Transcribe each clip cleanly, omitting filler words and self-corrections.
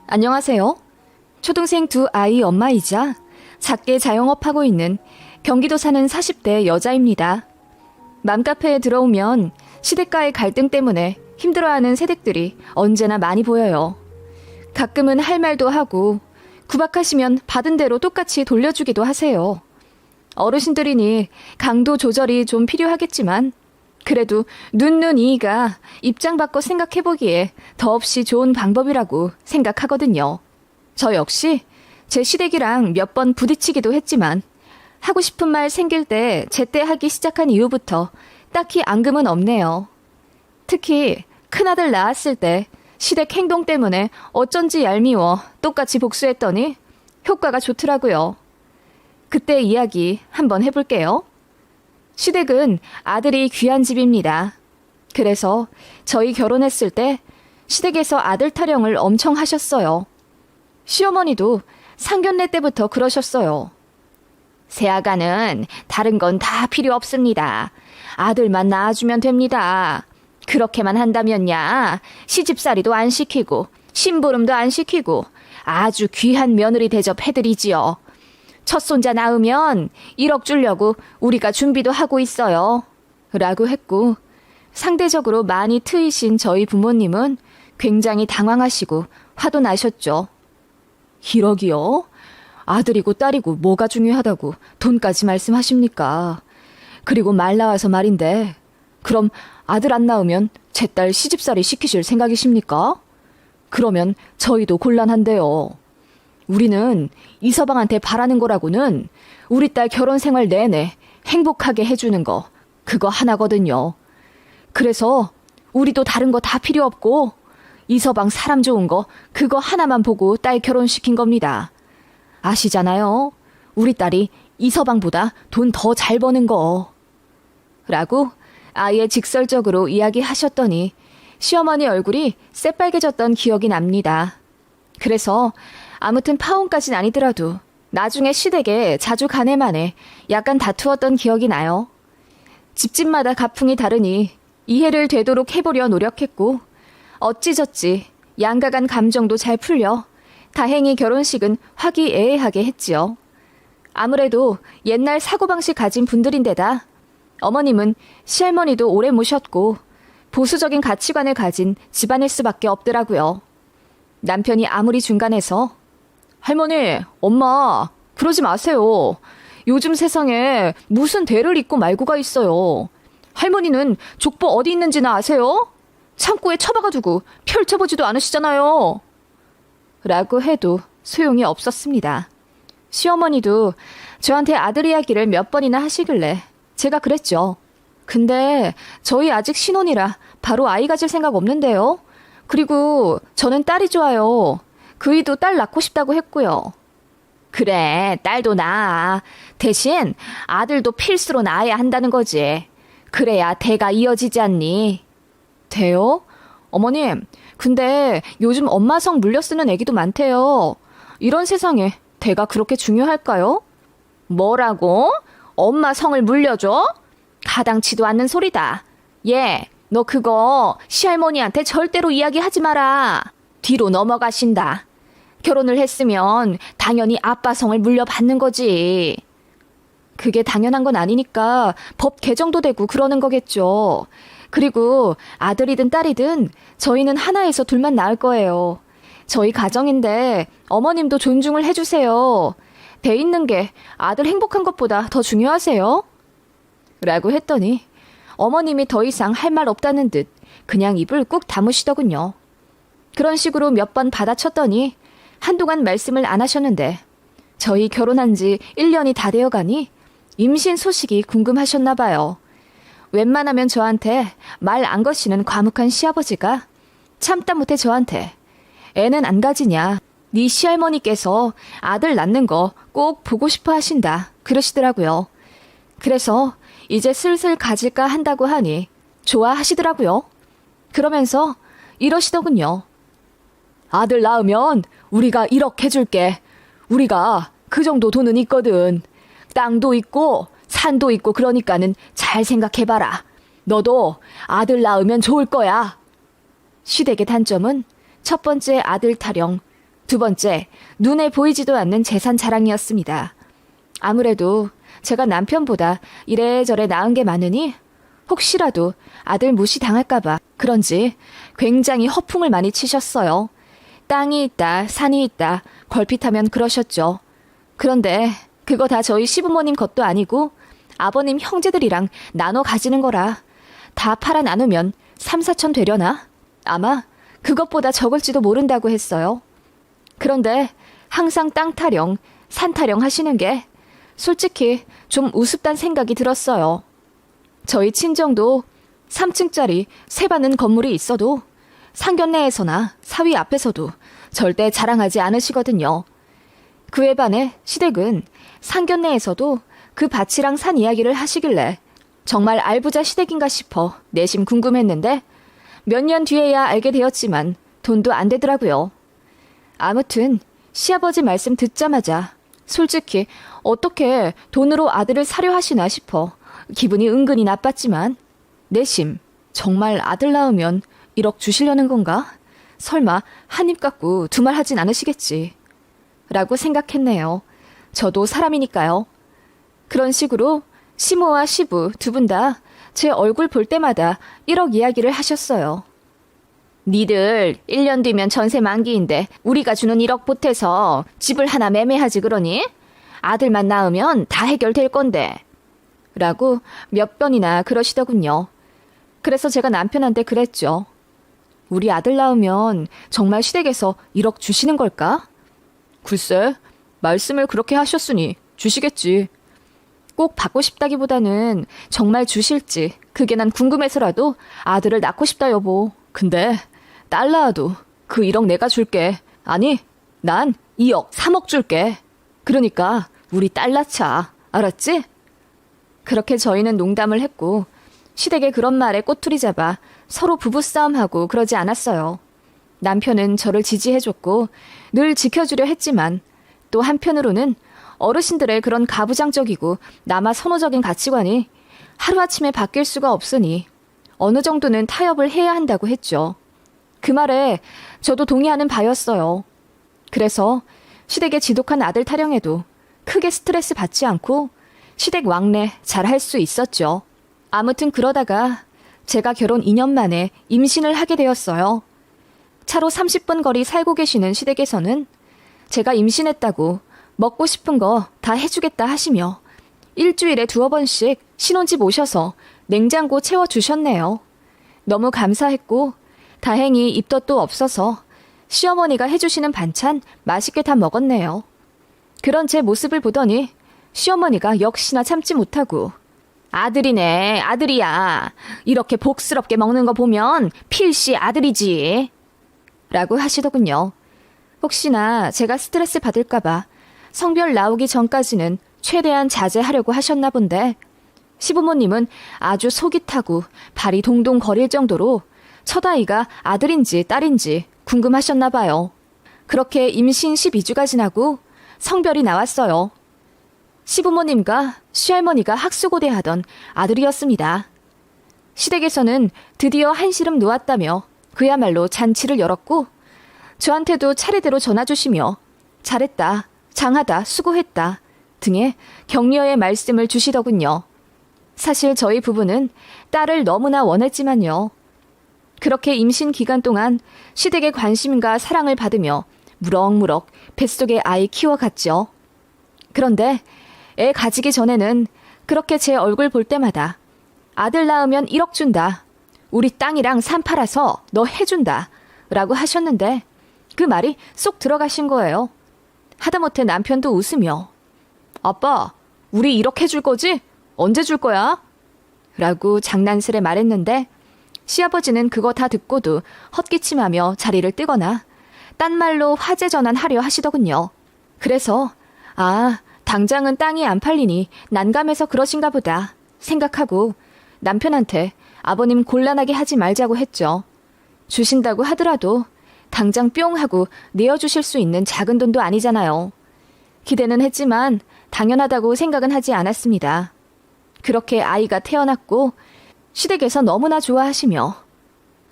안녕하세요. 초등생 두 아이 엄마이자 작게 자영업하고 있는 경기도 사는 40대 여자입니다. 맘카페에 들어오면 시댁과의 갈등 때문에 힘들어하는 세댁들이 언제나 많이 보여요. 가끔은 할 말도 하고 구박하시면 받은 대로 똑같이 돌려주기도 하세요. 어르신들이니 강도 조절이 좀 필요하겠지만 그래도 눈이가 입장 바꿔 생각해보기에 더없이 좋은 방법이라고 생각하거든요. 저 역시 제 시댁이랑 몇 번 부딪히기도 했지만 하고 싶은 말 생길 때 제때 하기 시작한 이후부터 딱히 앙금은 없네요. 특히 큰아들 낳았을 때 시댁 행동 때문에 어쩐지 얄미워 똑같이 복수했더니 효과가 좋더라고요. 그때 이야기 한번 해볼게요. 시댁은 아들이 귀한 집입니다. 그래서 저희 결혼했을 때 시댁에서 아들 타령을 엄청 하셨어요. 시어머니도 상견례 때부터 그러셨어요. 새아가는 다른 건 다 필요 없습니다. 아들만 낳아주면 됩니다. 그렇게만 한다면야 시집살이도 안 시키고 심부름도 안 시키고 아주 귀한 며느리 대접해드리지요. 첫 손자 낳으면 1억 주려고 우리가 준비도 하고 있어요. 라고 했고 상대적으로 많이 트이신 저희 부모님은 굉장히 당황하시고 화도 나셨죠. 1억이요? 아들이고 딸이고 뭐가 중요하다고 돈까지 말씀하십니까? 그리고 말 나와서 말인데 그럼 아들 안 낳으면 제 딸 시집살이 시키실 생각이십니까? 그러면 저희도 곤란한데요. 우리는 이서방한테 바라는 거라고는 우리 딸 결혼 생활 내내 행복하게 해주는 거 그거 하나거든요. 그래서 우리도 다른 거 다 필요 없고 이서방 사람 좋은 거 그거 하나만 보고 딸 결혼시킨 겁니다. 아시잖아요. 우리 딸이 이서방보다 돈 더 잘 버는 거. 라고 아예 직설적으로 이야기하셨더니 시어머니 얼굴이 새빨개졌던 기억이 납니다. 그래서 아무튼 파혼까진 아니더라도 나중에 시댁에 자주 가네마네 약간 다투었던 기억이 나요. 집집마다 가풍이 다르니 이해를 되도록 해보려 노력했고 어찌저찌 양가간 감정도 잘 풀려 다행히 결혼식은 화기애애하게 했지요. 아무래도 옛날 사고방식 가진 분들인데다 어머님은 시할머니도 오래 모셨고 보수적인 가치관을 가진 집안일 수밖에 없더라고요. 남편이 아무리 중간에서 할머니, 엄마, 그러지 마세요. 요즘 세상에 무슨 대를 잇고 말고가 있어요. 할머니는 족보 어디 있는지나 아세요? 창고에 처박아두고 펼쳐보지도 않으시잖아요. 라고 해도 소용이 없었습니다. 시어머니도 저한테 아들 이야기를 몇 번이나 하시길래 제가 그랬죠. 근데 저희 아직 신혼이라 바로 아이 가질 생각 없는데요. 그리고 저는 딸이 좋아요. 그이도 딸 낳고 싶다고 했고요. 그래, 딸도 낳아. 대신 아들도 필수로 낳아야 한다는 거지. 그래야 대가 이어지지 않니? 대요? 어머님, 근데 요즘 엄마 성 물려 쓰는 애기도 많대요. 이런 세상에 대가 그렇게 중요할까요? 뭐라고? 엄마 성을 물려줘? 가당치도 않는 소리다. 얘, 너 그거 시할머니한테 절대로 이야기하지 마라. 뒤로 넘어가신다. 결혼을 했으면 당연히 아빠 성을 물려받는 거지. 그게 당연한 건 아니니까 법 개정도 되고 그러는 거겠죠. 그리고 아들이든 딸이든 저희는 하나에서 둘만 낳을 거예요. 저희 가정인데 어머님도 존중을 해주세요. 돼 있는 게 아들 행복한 것보다 더 중요하세요? 라고 했더니 어머님이 더 이상 할 말 없다는 듯 그냥 입을 꾹 다무시더군요. 그런 식으로 몇 번 받아쳤더니 한동안 말씀을 안 하셨는데 저희 결혼한 지 1년이 다 되어가니 임신 소식이 궁금하셨나 봐요. 웬만하면 저한테 말 안 거시는 과묵한 시아버지가 참다 못해 저한테 애는 안 가지냐. 네 시할머니께서 아들 낳는 거 꼭 보고 싶어 하신다. 그러시더라고요. 그래서 이제 슬슬 가질까 한다고 하니 좋아하시더라고요. 그러면서 이러시더군요. 아들 낳으면 우리가 1억 해줄게. 우리가 그 정도 돈은 있거든. 땅도 있고 산도 있고 그러니까는 잘 생각해봐라. 너도 아들 낳으면 좋을 거야. 시댁의 단점은 첫 번째 아들 타령, 두 번째 눈에 보이지도 않는 재산 자랑이었습니다. 아무래도 제가 남편보다 이래저래 나은 게 많으니 혹시라도 아들 무시당할까봐 그런지 굉장히 허풍을 많이 치셨어요. 땅이 있다, 산이 있다, 걸핏하면 그러셨죠. 그런데 그거 다 저희 시부모님 것도 아니고 아버님 형제들이랑 나눠 가지는 거라 다 팔아 나누면 3, 4천 되려나? 아마 그것보다 적을지도 모른다고 했어요. 그런데 항상 땅 타령, 산 타령 하시는 게 솔직히 좀 우습단 생각이 들었어요. 저희 친정도 3층짜리 세받는 건물이 있어도 상견례에서나 사위 앞에서도 절대 자랑하지 않으시거든요. 그에 반해 시댁은 상견례에서도 그 밭이랑 산 이야기를 하시길래 정말 알부자 시댁인가 싶어 내심 궁금했는데 몇 년 뒤에야 알게 되었지만 돈도 안 되더라고요. 아무튼 시아버지 말씀 듣자마자 솔직히 어떻게 돈으로 아들을 사려 하시나 싶어 기분이 은근히 나빴지만 내심 정말 아들 낳으면 1억 주시려는 건가? 설마 한 입 갖고 두 말 하진 않으시겠지. 라고 생각했네요. 저도 사람이니까요. 그런 식으로 시모와 시부 두 분 다 제 얼굴 볼 때마다 1억 이야기를 하셨어요. 니들 1년 뒤면 전세 만기인데 우리가 주는 1억 보태서 집을 하나 매매하지 그러니? 아들만 낳으면 다 해결될 건데. 라고 몇 번이나 그러시더군요. 그래서 제가 남편한테 그랬죠. 우리 아들 낳으면 정말 시댁에서 1억 주시는 걸까? 글쎄, 말씀을 그렇게 하셨으니 주시겠지. 꼭 받고 싶다기보다는 정말 주실지 그게 난 궁금해서라도 아들을 낳고 싶다 여보. 근데 딸 낳아도 그 1억 내가 줄게. 아니, 난 2억, 3억 줄게. 그러니까 우리 딸 낳자. 알았지? 그렇게 저희는 농담을 했고 시댁의 그런 말에 꼬투리 잡아 서로 부부싸움하고 그러지 않았어요. 남편은 저를 지지해줬고 늘 지켜주려 했지만 또 한편으로는 어르신들의 그런 가부장적이고 남아 선호적인 가치관이 하루아침에 바뀔 수가 없으니 어느 정도는 타협을 해야 한다고 했죠. 그 말에 저도 동의하는 바였어요. 그래서 시댁의 지독한 아들 타령에도 크게 스트레스 받지 않고 시댁 왕래 잘 할 수 있었죠. 아무튼 그러다가 제가 결혼 2년 만에 임신을 하게 되었어요. 차로 30분 거리 살고 계시는 시댁에서는 제가 임신했다고 먹고 싶은 거 다 해주겠다 하시며 일주일에 2번씩 신혼집 오셔서 냉장고 채워주셨네요. 너무 감사했고 다행히 입덧도 없어서 시어머니가 해주시는 반찬 맛있게 다 먹었네요. 그런 제 모습을 보더니 시어머니가 역시나 참지 못하고 아들이네, 아들이야. 이렇게 복스럽게 먹는 거 보면 필시 아들이지. 라고 하시더군요. 혹시나 제가 스트레스 받을까봐 성별 나오기 전까지는 최대한 자제하려고 하셨나 본데 시부모님은 아주 속이 타고 발이 동동 거릴 정도로 첫 아이가 아들인지 딸인지 궁금하셨나 봐요. 그렇게 임신 12주가 지나고 성별이 나왔어요. 시부모님과 시할머니가 학수고대하던 아들이었습니다. 시댁에서는 드디어 한시름 놓았다며 그야말로 잔치를 열었고 저한테도 차례대로 전화주시며 잘했다, 장하다, 수고했다 등의 격려의 말씀을 주시더군요. 사실 저희 부부는 딸을 너무나 원했지만요. 그렇게 임신 기간 동안 시댁의 관심과 사랑을 받으며 무럭무럭 뱃속에 아이 키워갔죠. 그런데 애 가지기 전에는 그렇게 제 얼굴 볼 때마다 아들 낳으면 1억 준다. 우리 땅이랑 산 팔아서 너 해준다. 라고 하셨는데 그 말이 쏙 들어가신 거예요. 하다못해 남편도 웃으며 아빠, 우리 1억 해줄 거지? 언제 줄 거야? 라고 장난스레 말했는데 시아버지는 그거 다 듣고도 헛기침하며 자리를 뜨거나 딴 말로 화제 전환하려 하시더군요. 그래서 당장은 땅이 안 팔리니 난감해서 그러신가 보다 생각하고 남편한테 아버님 곤란하게 하지 말자고 했죠. 주신다고 하더라도 당장 뿅 하고 내어주실 수 있는 작은 돈도 아니잖아요. 기대는 했지만 당연하다고 생각은 하지 않았습니다. 그렇게 아이가 태어났고 시댁에서 너무나 좋아하시며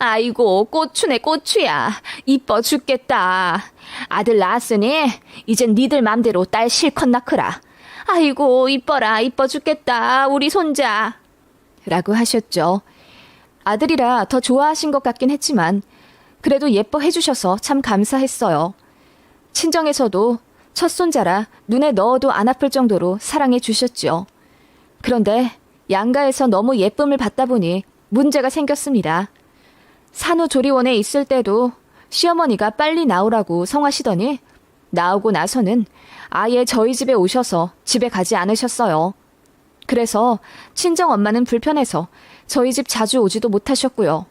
아이고, 고추네, 고추야. 이뻐 죽겠다. 아들 낳았으니 이젠 니들 맘대로 딸 실컷 낳거라. 아이고, 이뻐라, 이뻐 죽겠다, 우리 손자. 라고 하셨죠. 아들이라 더 좋아하신 것 같긴 했지만 그래도 예뻐해 주셔서 참 감사했어요. 친정에서도 첫 손자라 눈에 넣어도 안 아플 정도로 사랑해 주셨죠. 그런데 양가에서 너무 예쁨을 받다 보니 문제가 생겼습니다. 산후조리원에 있을 때도 시어머니가 빨리 나오라고 성하시더니 나오고 나서는 아예 저희 집에 오셔서 집에 가지 않으셨어요. 그래서 친정엄마는 불편해서 저희 집 자주 오지도 못하셨고요.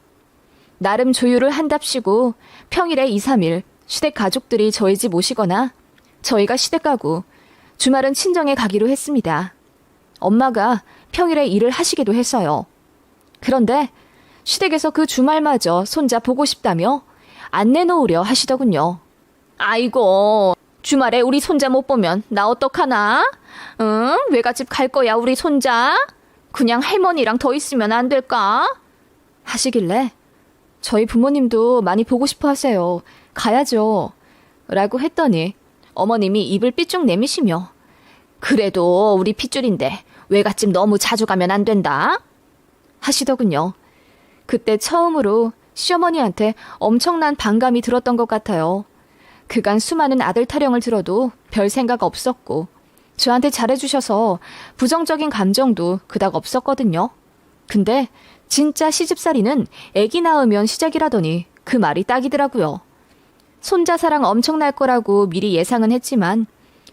나름 조율을 한답시고 평일에 2, 3일 시댁 가족들이 저희 집 오시거나 저희가 시댁 가고 주말은 친정에 가기로 했습니다. 엄마가 평일에 일을 하시기도 했어요. 그런데 시댁에서 그 주말마저 손자 보고 싶다며 안 내놓으려 하시더군요. 아이고, 주말에 우리 손자 못 보면 나 어떡하나? 응? 외갓집 갈 거야, 우리 손자? 그냥 할머니랑 더 있으면 안 될까? 하시길래 저희 부모님도 많이 보고 싶어 하세요. 가야죠. 라고 했더니 어머님이 입을 삐쭉 내미시며 그래도 우리 핏줄인데 외갓집 너무 자주 가면 안 된다? 하시더군요. 그때 처음으로 시어머니한테 엄청난 반감이 들었던 것 같아요. 그간 수많은 아들 타령을 들어도 별 생각 없었고 저한테 잘해주셔서 부정적인 감정도 그닥 없었거든요. 근데 진짜 시집살이는 애기 낳으면 시작이라더니 그 말이 딱이더라고요. 손자 사랑 엄청날 거라고 미리 예상은 했지만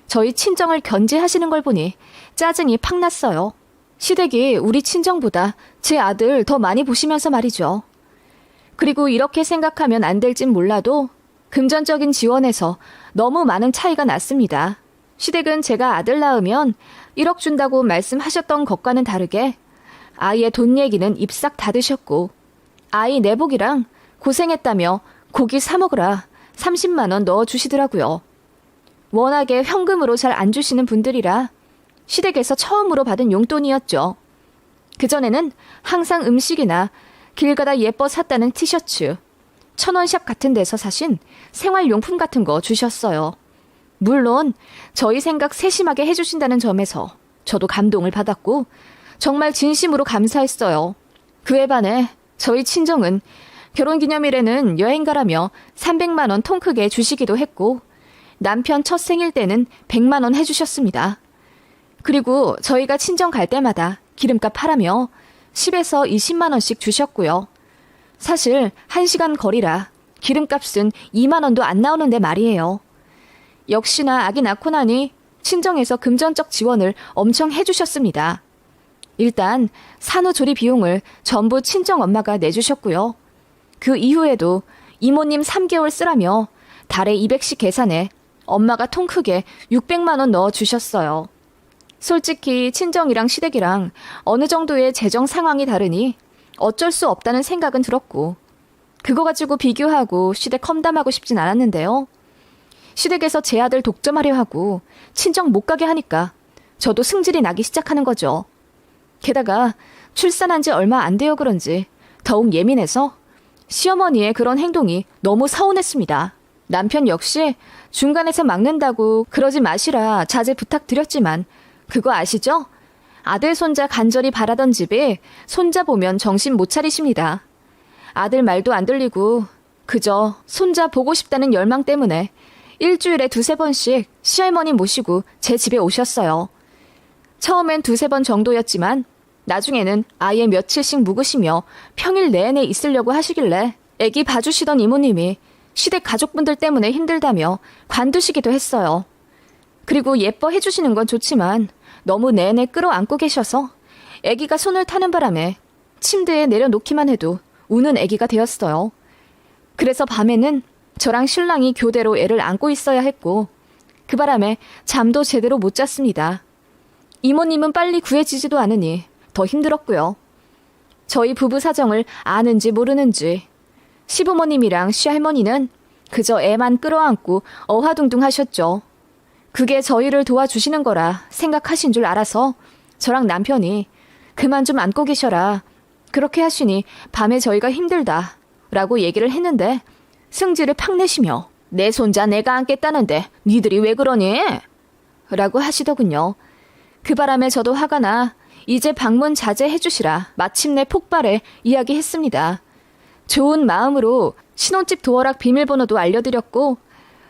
저희 친정을 견제하시는 걸 보니 짜증이 팍 났어요. 시댁이 우리 친정보다 제 아들 더 많이 보시면서 말이죠. 그리고 이렇게 생각하면 안 될진 몰라도 금전적인 지원에서 너무 많은 차이가 났습니다. 시댁은 제가 아들 낳으면 1억 준다고 말씀하셨던 것과는 다르게 아이의 돈 얘기는 입싹 닫으셨고 아이 내복이랑 고생했다며 고기 사 먹으라 30만 원 넣어주시더라고요. 워낙에 현금으로 잘 안 주시는 분들이라 시댁에서 처음으로 받은 용돈이었죠. 그전에는 항상 음식이나 길 가다 예뻐 샀다는 티셔츠, 1,000원샵 같은 데서 사신 생활용품 같은 거 주셨어요. 물론 저희 생각 세심하게 해주신다는 점에서 저도 감동을 받았고 정말 진심으로 감사했어요. 그에 반해 저희 친정은 결혼기념일에는 여행 가라며 300만 원 통 크게 주시기도 했고 남편 첫 생일 때는 100만 원 해주셨습니다. 그리고 저희가 친정 갈 때마다 기름값 하라며 10에서 20만 원씩 주셨고요. 사실 1시간 거리라 기름값은 2만 원도 안 나오는데 말이에요. 역시나 아기 낳고 나니 친정에서 금전적 지원을 엄청 해주셨습니다. 일단 산후조리 비용을 전부 친정엄마가 내주셨고요. 그 이후에도 이모님 3개월 쓰라며 달에 200씩 계산해 엄마가 통 크게 600만 원 넣어주셨어요. 솔직히 친정이랑 시댁이랑 어느 정도의 재정 상황이 다르니 어쩔 수 없다는 생각은 들었고 그거 가지고 비교하고 시댁 험담하고 싶진 않았는데요. 시댁에서 제 아들 독점하려 하고 친정 못 가게 하니까 저도 승질이 나기 시작하는 거죠. 게다가 출산한 지 얼마 안 되어 그런지 더욱 예민해서 시어머니의 그런 행동이 너무 서운했습니다. 남편 역시 중간에서 막는다고 그러지 마시라 자제 부탁드렸지만 그거 아시죠? 아들 손자 간절히 바라던 집에 손자 보면 정신 못 차리십니다. 아들 말도 안 들리고 그저 손자 보고 싶다는 열망 때문에 일주일에 2-3번씩 시할머니 모시고 제 집에 오셨어요. 처음엔 2-3번 정도였지만 나중에는 아예 며칠씩 묵으시며 평일 내내 있으려고 하시길래 애기 봐주시던 이모님이 시댁 가족분들 때문에 힘들다며 관두시기도 했어요. 그리고 예뻐해 주시는 건 좋지만 너무 내내 끌어안고 계셔서 애기가 손을 타는 바람에 침대에 내려놓기만 해도 우는 애기가 되었어요. 그래서 밤에는 저랑 신랑이 교대로 애를 안고 있어야 했고 그 바람에 잠도 제대로 못 잤습니다. 이모님은 빨리 구해지지도 않으니 더 힘들었고요. 저희 부부 사정을 아는지 모르는지 시부모님이랑 시할머니는 그저 애만 끌어안고 어화둥둥 하셨죠. 그게 저희를 도와주시는 거라 생각하신 줄 알아서 저랑 남편이 그만 좀 안고 계셔라. 그렇게 하시니 밤에 저희가 힘들다. 라고 얘기를 했는데 승질을 팍 내시며 내 손자 내가 안겠다는데 니들이 왜 그러니? 라고 하시더군요. 그 바람에 저도 화가 나 이제 방문 자제해 주시라 마침내 폭발해 이야기했습니다. 좋은 마음으로 신혼집 도어락 비밀번호도 알려드렸고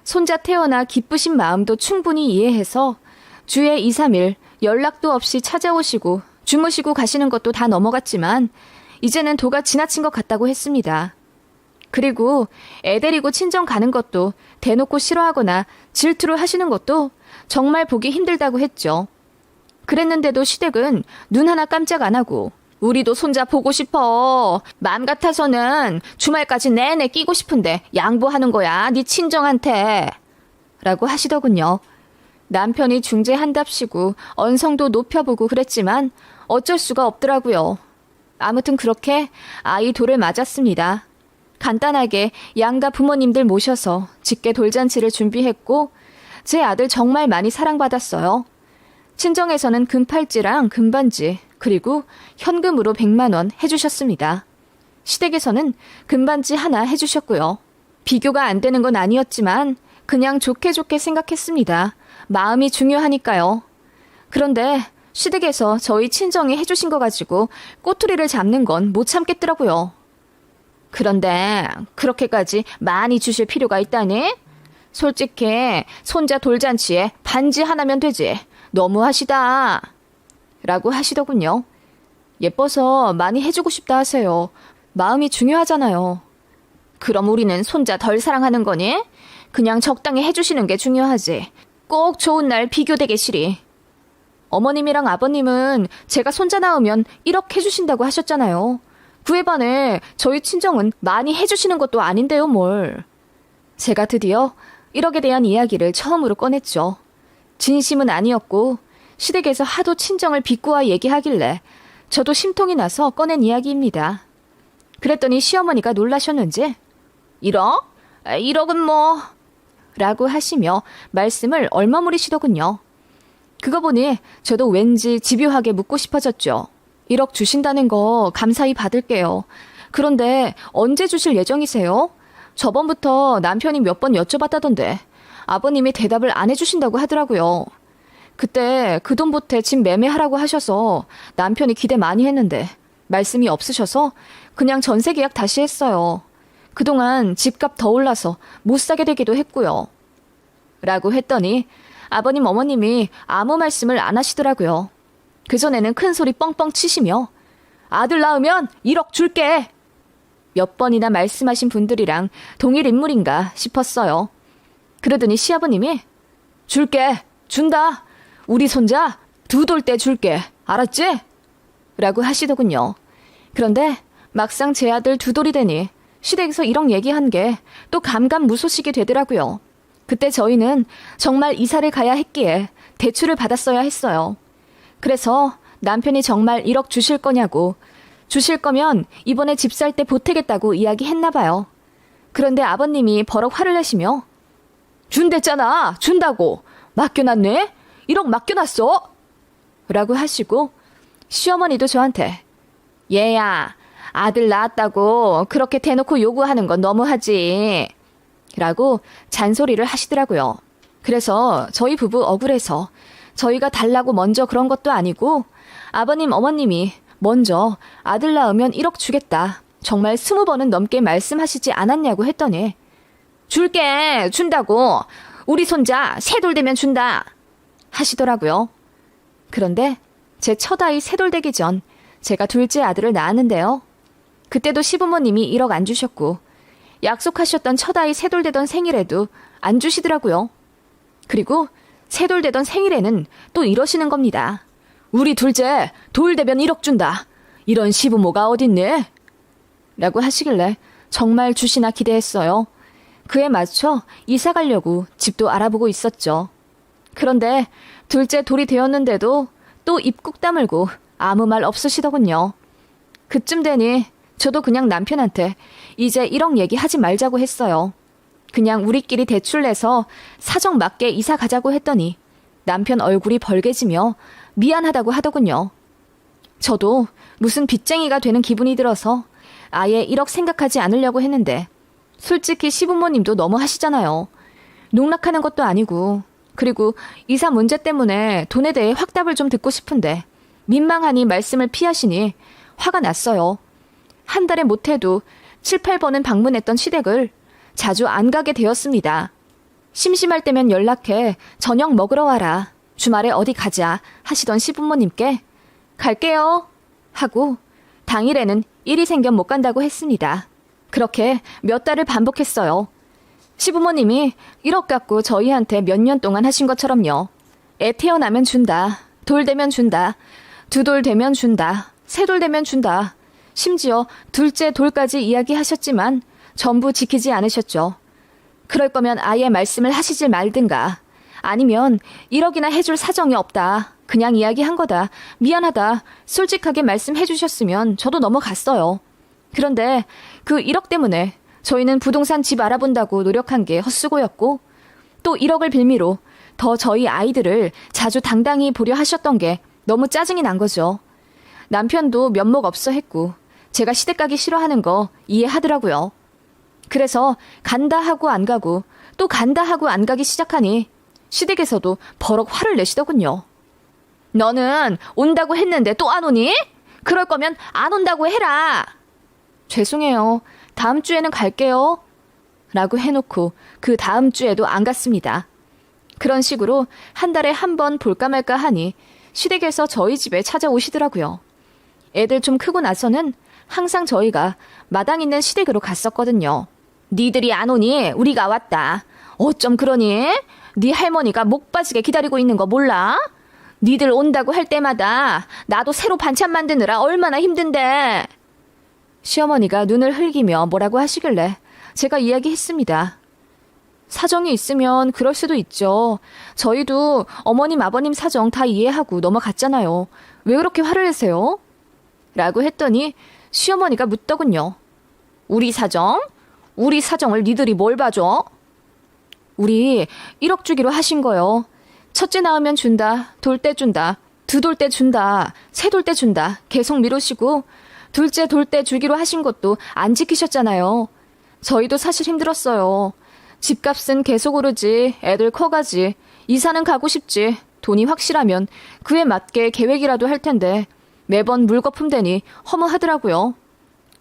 손자 태어나 기쁘신 마음도 충분히 이해해서 주에 2, 3일 연락도 없이 찾아오시고 주무시고 가시는 것도 다 넘어갔지만 이제는 도가 지나친 것 같다고 했습니다. 그리고 애 데리고 친정 가는 것도 대놓고 싫어하거나 질투를 하시는 것도 정말 보기 힘들다고 했죠. 그랬는데도 시댁은 눈 하나 깜짝 안 하고 우리도 손자 보고 싶어. 맘 같아서는 주말까지 내내 끼고 싶은데 양보하는 거야. 네 친정한테. 라고 하시더군요. 남편이 중재한답시고 언성도 높여보고 그랬지만 어쩔 수가 없더라고요. 아무튼 그렇게 아이 돌을 맞았습니다. 간단하게 양가 부모님들 모셔서 직계 돌잔치를 준비했고 제 아들 정말 많이 사랑받았어요. 친정에서는 금팔찌랑 금반지 그리고 현금으로 100만 원 해주셨습니다. 시댁에서는 금반지 하나 해주셨고요. 비교가 안 되는 건 아니었지만 그냥 좋게 좋게 생각했습니다. 마음이 중요하니까요. 그런데 시댁에서 저희 친정이 해주신 거 가지고 꼬투리를 잡는 건 못 참겠더라고요. 그런데 그렇게까지 많이 주실 필요가 있다니? 솔직히 손자 돌잔치에 반지 하나면 되지. 너무하시다. 라고 하시더군요. 예뻐서 많이 해주고 싶다 하세요. 마음이 중요하잖아요. 그럼 우리는 손자 덜 사랑하는 거니? 그냥 적당히 해주시는 게 중요하지. 꼭 좋은 날 비교되게 싫이. 어머님이랑 아버님은 제가 손자 낳으면 1억 해주신다고 하셨잖아요. 그에 반해 저희 친정은 많이 해주시는 것도 아닌데요, 뭘. 제가 드디어 1억에 대한 이야기를 처음으로 꺼냈죠. 진심은 아니었고 시댁에서 하도 친정을 비꼬아 얘기하길래 저도 심통이 나서 꺼낸 이야기입니다. 그랬더니 시어머니가 놀라셨는지 1억? 1억은 뭐... 라고 하시며 말씀을 얼마무리시더군요. 그거 보니 저도 왠지 집요하게 묻고 싶어졌죠. 1억 주신다는 거 감사히 받을게요. 그런데 언제 주실 예정이세요? 저번부터 남편이 몇 번 여쭤봤다던데 아버님이 대답을 안 해주신다고 하더라고요. 그때 그 돈 보태 집 매매하라고 하셔서 남편이 기대 많이 했는데 말씀이 없으셔서 그냥 전세 계약 다시 했어요. 그동안 집값 더 올라서 못 사게 되기도 했고요. 라고 했더니 아버님 어머님이 아무 말씀을 안 하시더라고요. 그전에는 큰 소리 뻥뻥 치시며 아들 낳으면 1억 줄게. 몇 번이나 말씀하신 분들이랑 동일 인물인가 싶었어요. 그러더니 시아버님이 줄게. 준다. 우리 손자 2돌 때 줄게. 알았지? 라고 하시더군요. 그런데 막상 제 아들 2돌이 되니 시댁에서 1억 얘기한 게 또 감감무소식이 되더라고요. 그때 저희는 정말 이사를 가야 했기에 대출을 받았어야 했어요. 그래서 남편이 정말 1억 주실 거냐고 주실 거면 이번에 집 살 때 보태겠다고 이야기했나 봐요. 그런데 아버님이 버럭 화를 내시며 준댔잖아. 준다고. 맡겨놨네. 1억 맡겨놨어. 라고 하시고 시어머니도 저한테 얘야 아들 낳았다고 그렇게 대놓고 요구하는 건 너무하지. 라고 잔소리를 하시더라고요. 그래서 저희 부부 억울해서 저희가 달라고 먼저 그런 것도 아니고 아버님 어머님이 먼저 아들 낳으면 1억 주겠다. 정말 20번은 넘게 말씀하시지 않았냐고 했더니 줄게. 준다고. 우리 손자 3돌 되면 준다. 하시더라고요. 그런데 제 첫 아이 3돌 되기 전 제가 둘째 아들을 낳았는데요. 그때도 시부모님이 1억 안 주셨고 약속하셨던 첫 아이 3돌 되던 생일에도 안 주시더라고요. 그리고 3돌 되던 생일에는 또 이러시는 겁니다. 우리 둘째 돌 되면 1억 준다. 이런 시부모가 어딨네. 라고 하시길래 정말 주시나 기대했어요. 그에 맞춰 이사 가려고 집도 알아보고 있었죠. 그런데 둘째 돌이 되었는데도 또 입국 다물고 아무 말 없으시더군요. 그쯤 되니 저도 그냥 남편한테 이제 1억 얘기하지 말자고 했어요. 그냥 우리끼리 대출 내서 사정 맞게 이사 가자고 했더니 남편 얼굴이 벌개지며 미안하다고 하더군요. 저도 무슨 빚쟁이가 되는 기분이 들어서 아예 1억 생각하지 않으려고 했는데 솔직히 시부모님도 너무 하시잖아요. 농락하는 것도 아니고 그리고 이사 문제 때문에 돈에 대해 확답을 좀 듣고 싶은데 민망하니 말씀을 피하시니 화가 났어요. 한 달에 못해도 7, 8번은 방문했던 시댁을 자주 안 가게 되었습니다. 심심할 때면 연락해 저녁 먹으러 와라. 주말에 어디 가자 하시던 시부모님께 갈게요 하고 당일에는 일이 생겨 못 간다고 했습니다. 그렇게 몇 달을 반복했어요. 시부모님이 1억 갖고 저희한테 몇 년 동안 하신 것처럼요. 애 태어나면 준다. 돌 되면 준다. 2돌 되면 준다. 3돌 되면 준다. 심지어 둘째 돌까지 이야기하셨지만 전부 지키지 않으셨죠. 그럴 거면 아예 말씀을 하시지 말든가. 아니면 1억이나 해줄 사정이 없다. 그냥 이야기한 거다. 미안하다. 솔직하게 말씀해 주셨으면 저도 넘어갔어요. 그런데 그 1억 때문에 저희는 부동산 집 알아본다고 노력한 게 헛수고였고 또 1억을 빌미로 더 저희 아이들을 자주 당당히 보려 하셨던 게 너무 짜증이 난 거죠. 남편도 면목 없어 했고 제가 시댁 가기 싫어하는 거 이해하더라고요. 그래서 간다 하고 안 가고 또 간다 하고 안 가기 시작하니 시댁에서도 버럭 화를 내시더군요. 너는 온다고 했는데 또 안 오니? 그럴 거면 안 온다고 해라. 죄송해요. 다음 주에는 갈게요. 라고 해놓고 그 다음 주에도 안 갔습니다. 그런 식으로 한 달에 한 번 볼까 말까 하니 시댁에서 저희 집에 찾아오시더라고요. 애들 좀 크고 나서는 항상 저희가 마당 있는 시댁으로 갔었거든요. 니들이 안 오니 우리가 왔다. 어쩜 그러니? 네 할머니가 목 빠지게 기다리고 있는 거 몰라? 니들 온다고 할 때마다 나도 새로 반찬 만드느라 얼마나 힘든데. 시어머니가 눈을 흘기며 뭐라고 하시길래 제가 이야기했습니다. 사정이 있으면 그럴 수도 있죠. 저희도 어머님 아버님 사정 다 이해하고 넘어갔잖아요. 왜 그렇게 화를 내세요? 라고 했더니 시어머니가 묻더군요. 우리 사정? 우리 사정을 니들이 뭘 봐줘? 우리 1억 주기로 하신 거요. 첫째 낳으면 준다. 돌 때 준다. 2돌 때 준다. 3돌 때 준다. 계속 미루시고 둘째 돌 때 주기로 하신 것도 안 지키셨잖아요. 저희도 사실 힘들었어요. 집값은 계속 오르지. 애들 커가지. 이사는 가고 싶지. 돈이 확실하면 그에 맞게 계획이라도 할 텐데 매번 물거품 되니 허무하더라고요.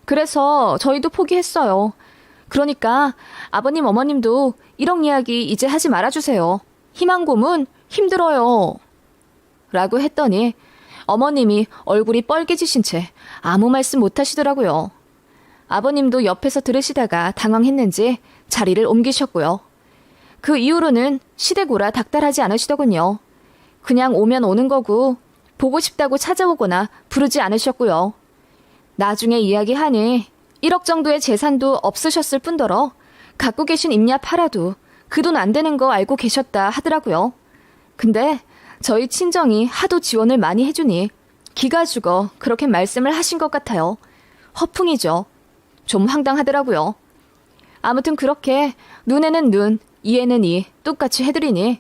그래서 저희도 포기했어요. 그러니까 아버님 어머님도 1억 이야기 이제 하지 말아주세요. 희망 고문 힘들어요. 라고 했더니 어머님이 얼굴이 뻘개지신 채 아무 말씀 못 하시더라고요. 아버님도 옆에서 들으시다가 당황했는지 자리를 옮기셨고요. 그 이후로는 시댁 오라 닥달하지 않으시더군요. 그냥 오면 오는 거고 보고 싶다고 찾아오거나 부르지 않으셨고요. 나중에 이야기하니 1억 정도의 재산도 없으셨을 뿐더러 갖고 계신 임야 팔아도 그 돈 안 되는 거 알고 계셨다 하더라고요. 근데 저희 친정이 하도 지원을 많이 해주니 기가 죽어 그렇게 말씀을 하신 것 같아요. 허풍이죠. 좀 황당하더라고요. 아무튼 그렇게 눈에는 눈, 이에는 이 똑같이 해드리니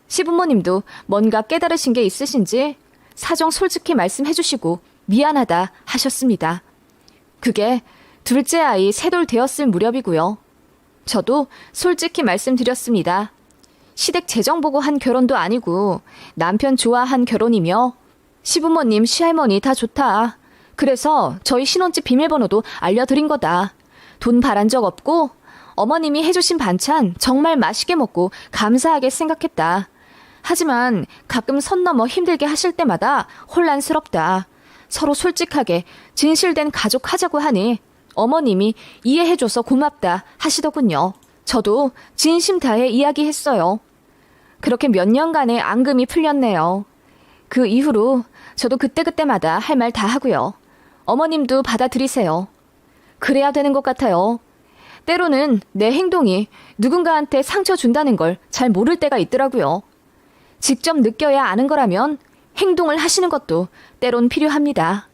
시부모님도 뭔가 깨달으신 게 있으신지 사정 솔직히 말씀해주시고 미안하다 하셨습니다. 그게 둘째 아이 3돌 되었을 무렵이고요. 저도 솔직히 말씀드렸습니다. 시댁 재정 보고 한 결혼도 아니고 남편 좋아한 결혼이며 시부모님, 시할머니 다 좋다. 그래서 저희 신혼집 비밀번호도 알려드린 거다. 돈 바란 적 없고 어머님이 해주신 반찬 정말 맛있게 먹고 감사하게 생각했다. 하지만 가끔 선 넘어 힘들게 하실 때마다 혼란스럽다. 서로 솔직하게 진실된 가족 하자고 하니 어머님이 이해해줘서 고맙다 하시더군요. 저도 진심 다해 이야기했어요. 그렇게 몇 년간의 앙금이 풀렸네요. 그 이후로 저도 그때그때마다 할 말 다 하고요. 어머님도 받아들이세요. 그래야 되는 것 같아요. 때로는 내 행동이 누군가한테 상처 준다는 걸 잘 모를 때가 있더라고요. 직접 느껴야 아는 거라면 행동을 하시는 것도 때론 필요합니다.